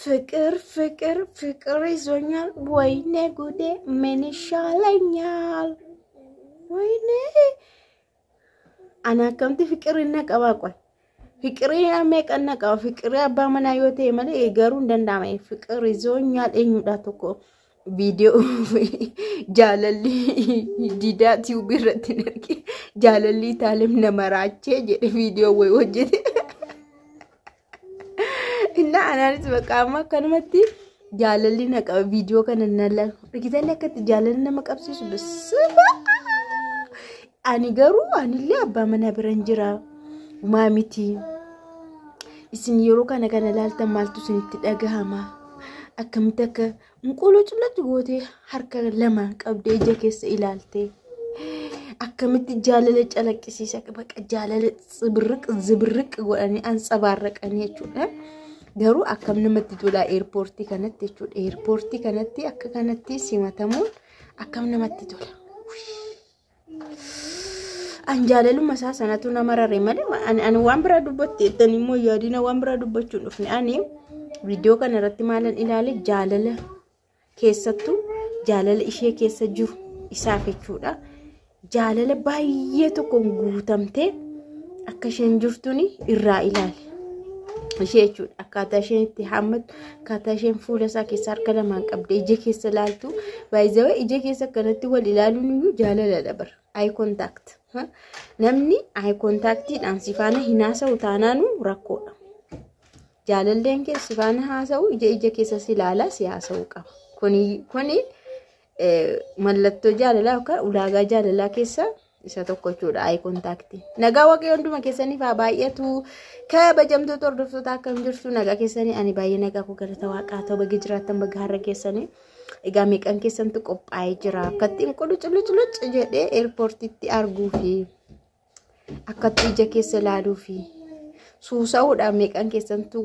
ፍቅር ይዞኛል ወይኔ ጉዴ ምን ይሻለኛል ወይኔ አና ከምት ፍቅር ይነቀባ ቆይ ፍቅር ያመቀነቀ ፍቅር አባ መናዮቴ ማለ ይገሩ እንደንዳማይ ፍቅር ይዞኛል እኙዳተኮ ቪዲዮ ጃለሊ ዲዳቲው ቢረትነርቂ ጃለሊ ታለም ነመራቼ ቪዲዮ ወይ ወጀቴ እና አናሪት በቃማ ከነመቲ ጃለሊ ነቀ ቪዲዮ ከነነለ ርግተለ ከት ጃለሊ ነመቀብሲስ በስባ አኒገሩ አንለ አባ መና ብረንጅራ ማሚቲ isin yero kana lalta maltu sinti dagahama akamtaka nqulu culati gote harka lama qabde je kes ilalte akamti jalale calaqisisa baka jalale zibriq godani ansabaraqani chuda garu akamne matitula airport kanatti chuda airport kanatti akka kanatti simatamun akamne matitula anjalalu masa sanatu namarare male an wambra dubotte tanimo yadina wambra dubochu dufni ani video kana ratti malan ilale jalala keessattu jalala ishe keessa jiru isaafechuudha jalala baay'ee tokko guutamte akka shen jirtuni irra ilale isheechuudha akkata shen itti hammat akkata shen fuula isaa keessa harka lamaan qabde ije keessa laaltu bayzawe ije keessa kanatti wal ilaaluun jalala dabar eye contact namni eye contact dhaan sifaana hinaasa utaanaanu rakkoodha jaalalleen ke sifaana haasa'u ije keessa silaala siyaasa'u qaba kuni mallatto jaalalaa ka ulaagaa jaalalaa keessa isa tokko jechuudha eye contact nagaa waqee hunduma keessanii fa baay'atu ka bajamtu tordoftoota akkam jirtu nagaa keessanii ani baay'ee nagaa ku galata waaqaa ta'u bagi jiraatan baga harra keessanii egaa meeqan keessantu qophaa'ee jira akkattiin quluculuc jedhee airportitti arguu fi akkatti ija keessa laaluu fi suusa'uudha meeqan keessantu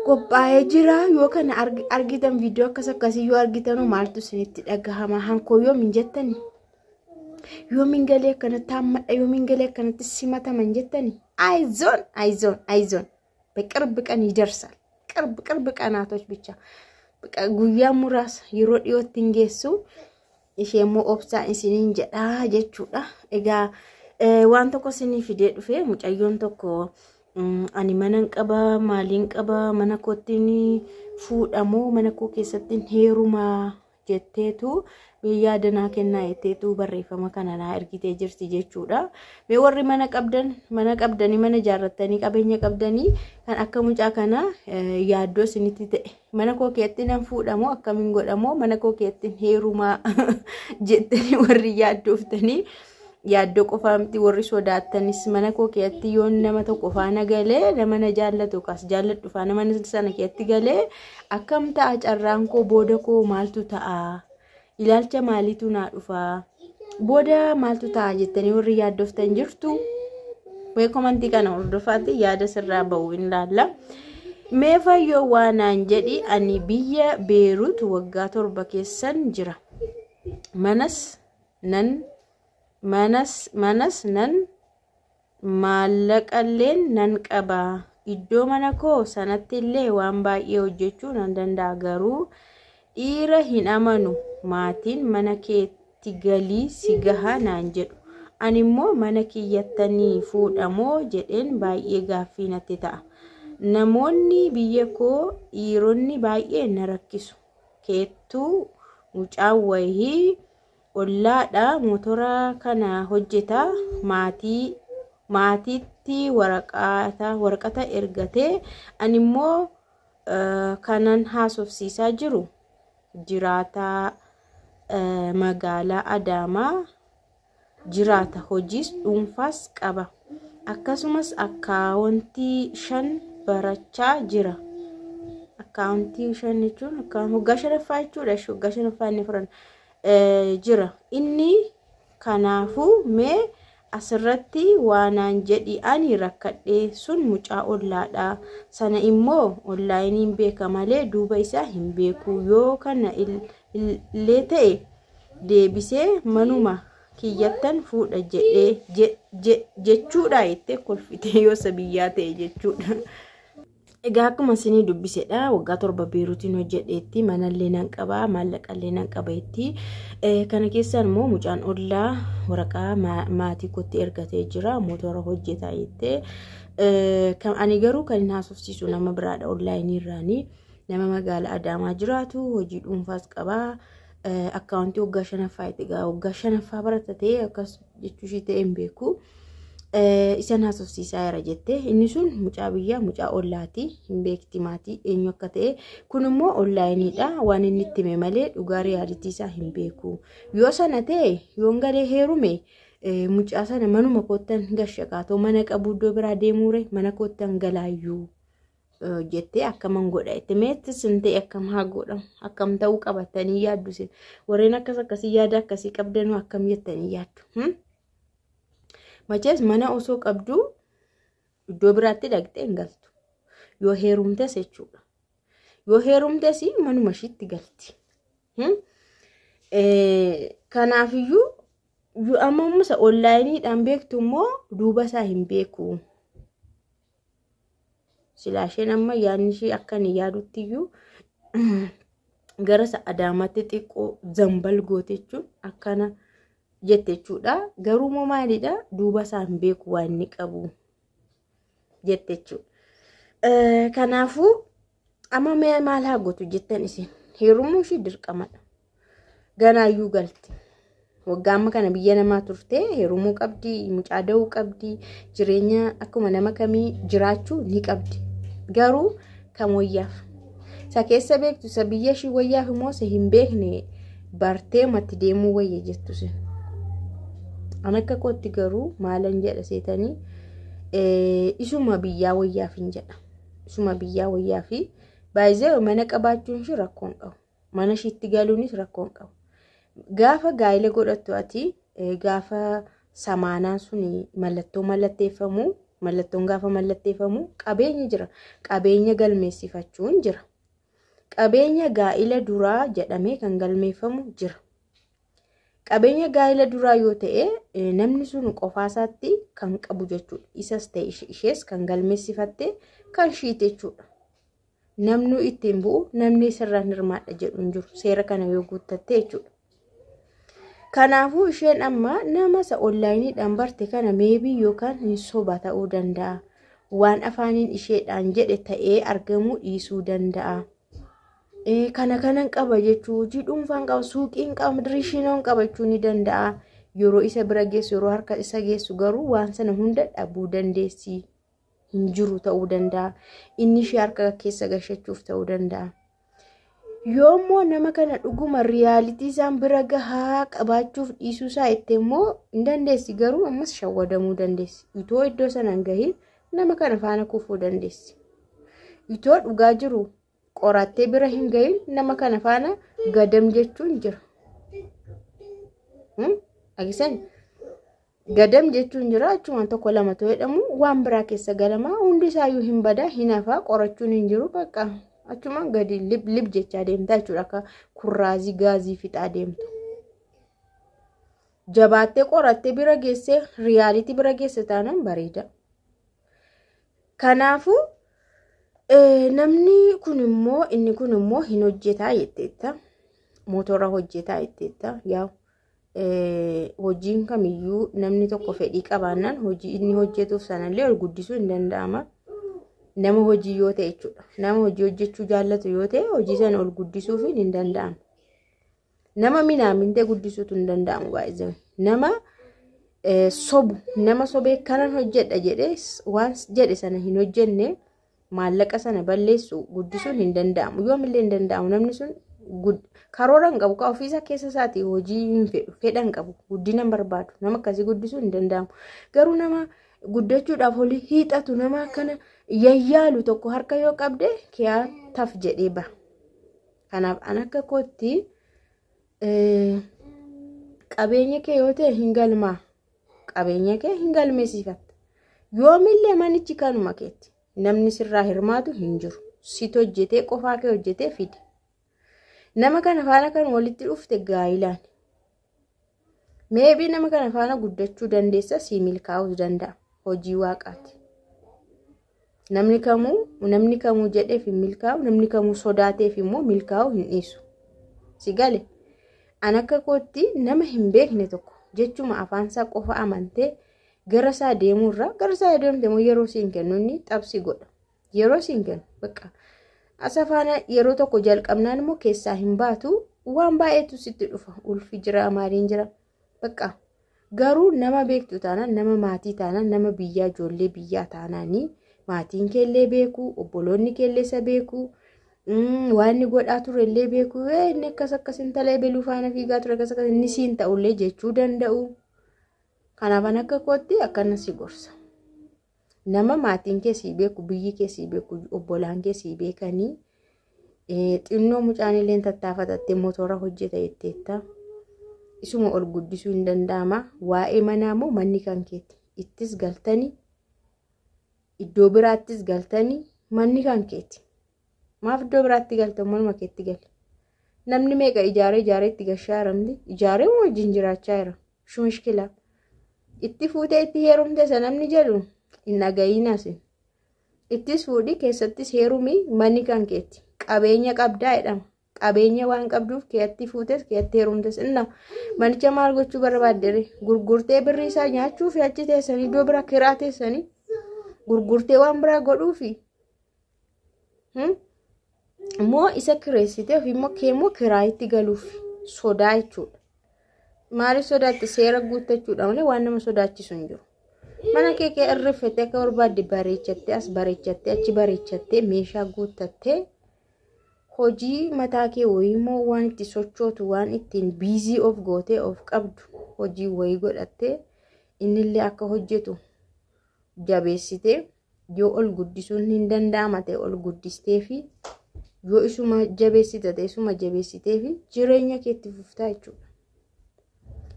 qophaa'ee jira yoo kana argitan video akkasii yoo argitanu maaltu isinitti dhagahama hankoo yoo min jettani yoo min galee kanatti hammadha yoo min galee kanatti simataman jettani አይዞን በቅርብ ቀን ይደርሳል ቅርብ ቀናቶች ብቻ ጉያ ሙራስ ይሮዲዮት እንጌሱ እሺሞ ኦፕሳ እንሲኒን ጀዳ ጀቹዳ ኤጋ ዋን ተኮ ሲኒ ፊዴ ዱፌ ሙጫዮን ተኮ ani manan qaba maalin qaba mana kottini fuudhamo mana ko keessattin heeruma jetteetu biyya danaa kennaa jetteetu barreeffama kana na ergitee jirti jechuudha me warri mana qabdani mana jaarratani qabeenya qabdani kan akka mucaa kana yaaddoo sinitti ta'e mana ko keessatti nan fuudhamo akkamin godhamo mana ko keessatti heeruma jettani warri yaaddooftani yaaddoo qofaamti warri sodaatanis mana ko keessatti yoon nama tokko faana galee nama na jaallatu kas jaalladhu faana mana sana keessatti galee akkam ta'a carraan ko booda ko maaltu ta'a ilaalcha maalitu na dhufa booda maaltu ta'a jettanii warri yaaddoftan jirtu way komantii kana hordofaatti yaada sirraa ba'u ilaalla mee fayyoo waanaan jedhi ani biyya Beerut waggaa 7 keessan jira manas nan maallaqalleen nan qaba iddoo mana koo sanatti illee waan baay'ee hojjechuu nan danda'a garuu dhiira hin amanu maatiin mana keetti galii si gaha naan jedhu ani immoo mana kiyyattanii fuudhamoo jedheen baay'ee gaaffii natti ta'a namoonni biyya koo dhiironni baay'ee na rakkisu keettuu mucaa wayii ollaadha motora kana hojjeta maatiitti waraqata ergatee ani immoo kanan haasofsiisaa jiru jiraata magaalaa Adaamaa jiraata hojiis dhuunfaas qaba akkasumas akkaawuntii 5 barachaa jira akkaawuntii 5 jechuun hoggaa sharaffaa jechuudha hoggaa sharaffaa inni furan jira inni kanaafu mee asirratti waanaan jedhi ani rakkadhee sun mucaa ollaadha sana immoo onlaayiniin beeka malee duuba isaa hin beeku yoo kana illee ta'e deebisee manuma kiyyattan fuudha jedhee jechuudha itti kolfite yoo sabiyyaa ta'e jechuudha Egaa akkuma isinii dubbisedha waggaa 7 Beeruutiin hojjedheetti manallee nan qabaa maallaqallee nan qabeetti kana keessaan immoo mucaan ollaa waraqaa maatii kootti ergatee jira mootora hojjetaa jettee kan ani garuu kan hin haasofsiisu nama biraadha onlaayinii irraanii nama magaalaa Adaamaa jiraatu hojii dhuunfaas qabaa akkaawuntii waggaa 5ffaa egaa waggaa 5ffaa baratatee akkas jechuushii ta'e hin beeku isan haasofsiisaa jira jettee inni sun mucaa biyyaa mucaa ollaati hin beekti maatii eenyu akka ta'e kun immoo onlaayiniidha waan inni itti hime malee dhugaa riyaalitii isaa hin beeku yoo sana ta'e yoon galee heerume mucaa sana manuma koottan gashaqaatoo mana qabu iddoo biraa deemuure mana koottan galaayyuu jettee akkaman godha itti meettis hin ta'e akkam haa godhamu akkam ta'uu qabatanii yaaddu warreen akkasii yaada akkasii qabdanuu akkam jettanii yaaddu machees mana osoo qabdu iddoo biraatti dhaqxee hin galtu yoo heerumtes jechuudha yoo heerumtes manuma ishiitti galti kanaafiyyuu ammamusa onlaayiniidhaan beektu immoo duuba isaa hin beeku silaasheen amma yaadni ishee akkan yaadutti gara Adaamaatti xiqqoo zambal goote jechuun akkana jettechuudha garuu moo maalidha duuba isaa hin beeku waan inni qabu jettechuudha kanaafuu amma maal haa gootu jettan isin heerumuu ishii dirqamadha ganaayyuu galti waggaa amma kana biyya namaa turte heerumuu qabdi mucaa da'uu qabdi jireenya akkuma nama kamii jiraachuu ni qabdi garuu kam wayyaaf isa keessa beektu isa biyya ishii wayyaaf immoo isa hin beekne bartee matti deemuu wayya jettu sin an akka kootti garuu maalan jedha seetanii isuma biyyaa wayyaaf hin jedha isuma biyyaa wayyaafi baay'ee mana qabaachuun shi rakkoon qabu mana shiitti galuunis rakkoon qabu gaafa gaa'ila godhattu ati gaafa samaanaa suni mallattoo mallatteeffamu mallattoon gaafa mallatteeffamu qabeenya jira qabeenya galmeessifachuun jira qabeenya gaa'ila duraa jedhamee kan galmeeffamu jira qabeenya gaa'ila duraa yoo ta'e namni sun qofaasaatti kan qabu jechuudha isas ta'e ishees kan galmeessifatte kan shiite jechuudha namnu ittiin bu'u namni sirraan hirmaadha jedhu hin jiru seera kana yoo guuttatte jechuudha kanaafuu isheen amma nama isa onlaayiniidhaan barte kana meebii yookaan hin soba ta'uu danda'a waan afaaniin isheedhaan jedhe ta'ee argamuu dhiisuu danda'a kanan qaba jechuu hojii dhuunfaan qaba suuqiin qaba madirishiinoon qabachuu ni danda'a yeroo isa bira geessu yeroo harka isa geessu garuu waan sana hunda dhabuu dandeessi hin jiru ta'uu danda'a inni ishee harka keessa gashachuuf ta'uu danda'a yoommoo nama kana dhuguma riyaalitii isaan bira gahaa qabaachuuf dhiisuu isaa itti immoo hin dandeessi garuu ammas shawwadamuu dandeessi itoo iddoo sanaan gahiin nama kana faana kufuu dandeessi itoo dhugaa jiru qorattee bira hin gahin nama kana faana gadam jechuun jira agisan gadam jechuun jira achumaan tokko lama ta'uu jedhamu waan biraa keessa galamaa hundi isaayyuu hin badaa hin hafaa qorachuun hin jiru bakka achumaan gadi lib jechaa deemtaa jechuudha akka kurraazii gaazii fixaa deemtu jabaattee qorattee bira geessee riyaalitii bira geesse taanaan bareeda kanaafuu namni kun immoo inni kun immoo hin hojjetaa jetteetta mootora hojjetaa jetteetta yaa hojiin kamiyyuu namni tokko fedhii qabaannaan hojii inni hojjetuuf sanallee ol guddisuu hin danda'ama nama hojii yoo ta'e jechuudha nama hojii hojjechuu jaallatu yoo ta'e hojii sana ol guddisuuf hin danda'amu nama minaamintee guddisuutu hin danda'amu baay'ee nama sobu nama sobee kanan hojjedha jedhee waan jedhe sana hin hojjenne maallaqa sana balleessu guddisuun hin danda'amu yoomillee hin danda'amu namni sun karoora hin qabu ka ofiisa keessa isaati hojii hin fedhan qabu guddina hin barbaadu nama akkasii guddisuun hin danda'amu garuu nama guddachuudhaaf olii hiixatu nama akkana yayyaalu tokko harka yoo qabde kiyaa taf jedhee ba kanaaf an akka kootti qabeenya kee yoo ta'e hin galmaa qabeenya kee hin galmeessifatta yoomillee manichi kanuma keetti namni sirraa hirmaatu hin jiru sit hojjetee qofaa kee hojjetee fide nama kana faana kan walitti dhufte gaa'ilaan meebii nama kana faana guddachuu dandeessa si milkaa'uu danda'a hojii waaqaati namni kamuu jedheef hin milkaa'u, namni kamuu sodaateef immoo milkaa'u hin dhiisu. Si gale an akka kootti nama hin beekne tokko jechuma afaansaa qofa amantee gara isaa deemurra gara isaa deemte moo yeroo siin kennu inni xabsi godha. Yeroo siin kennu bakka asafaana yeroo tokko jalqabnaan immoo keessaa hin baatu waan baay'eetu sitti dhufa. Ulfi jira, maaliin jira bakka. Garuu nama beektu taanaan, nama maatii taanaan, nama biyyaa ijoollee biyyaa taanaanii maatiin keellee beeku, obboloonni keelleessa beeku, waan godhaa turellee beeku, inni akkas intalee beluu faana fiigaa ture akkas inni siin ta'ullee jechuu danda'u. Kanaaf akka kootti akkana si gorsa. Nama maatiin keessii beeku, biyyi keessii beeku, obbolaan keessii beekanii xinnoo mucaanillee tattaafatattee motora hojjeta jetteetta. Isuma ol guddisuu hin danda'ama. Waa'ee manaa moo manni kan keeti. Ittis galtanii iddoo biraattis galtanii manni kan keeti. Maaf iddoo biraatti galtan manuma keetti gali. Namni meeqa ijaaree itti gashaa jiramti. Ijaaree wajjin jiraachaa jira. Shumishkila. Itti fuutee itti heerumte isa namni jedhu hin dhaga'iinas. Ittis fuudhii keessattis heerumii manni kan keeti. Qabeenya qabdaa jedhama. Qabeenya waan qabduuf keetti fuutes keetti heerumtes inna manicha maal gochuu barbaadde gurgurtee birrii isaa nyaachuuf achi teessanii iddoo bira kiraa teessanii gurgurtee waan biraa godhuufi moo isa kireessitee ofimmoo keemmoo kiraayitti galuuf sodaa jechuudha. Maaliif sodaatti? Seera guuttachuudha malee waan nama sodaachisu hin jiru. Mana kee irrifattee akka barbaadde bareechattee as bareechattee achi bareechattee meeshaa guuttattee hojii mataa kee wayimoo waan itti sochootu waan ittiin biizii of gootee of qabdu hojii wayii godhattee innillee akka hojjetu jabeessitee yoo ol guddisuun hin danda'ama ta'e ol guddistee fi yoo isuma jabeessite ta'e isuma jabeessitee fi jireenya keetti fuftaa jechuudha.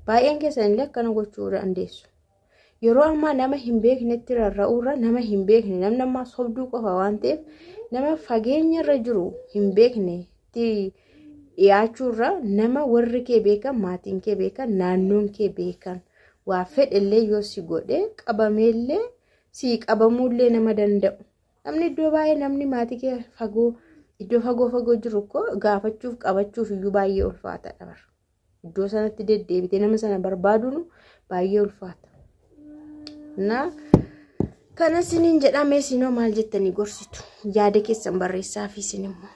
Baay'een keessanillee akkana gochuu dandeessu. Yeroo ammaa nama hin beeknetti rarra'uurra nama hin beekne namni ammaa sobduu qofa waan ta'eef nama fageenya irra jiru hin beeknetti dhiyaachuurra nama warri kee beekan, maatiin kee beekan, naannoon kee beekan waa fedhellee yoo si godhe qabameellee si qabamuullee nama danda'u. Namni iddoo baay'ee namni maatii kee iddoo fagoo jiru ko gaafachuuf qabachuuf iyyuu baay'ee ulfaata dha. Iddoo sanatti deddeebitee nama sana barbaaduun baay'ee ulfaata. Kana siniin jedhamee sinoo maal jettanii gorsitu? Yaada keessan barreessaa fi sinimmoo